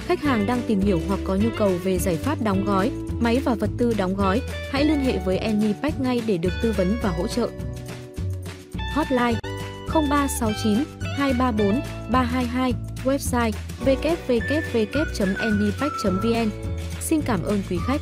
Khách hàng đang tìm hiểu hoặc có nhu cầu về giải pháp đóng gói, máy và vật tư đóng gói, hãy liên hệ với Anypack ngay để được tư vấn và hỗ trợ. Hotline 0369 234 322, website www.anypack.vn. Xin cảm ơn quý khách.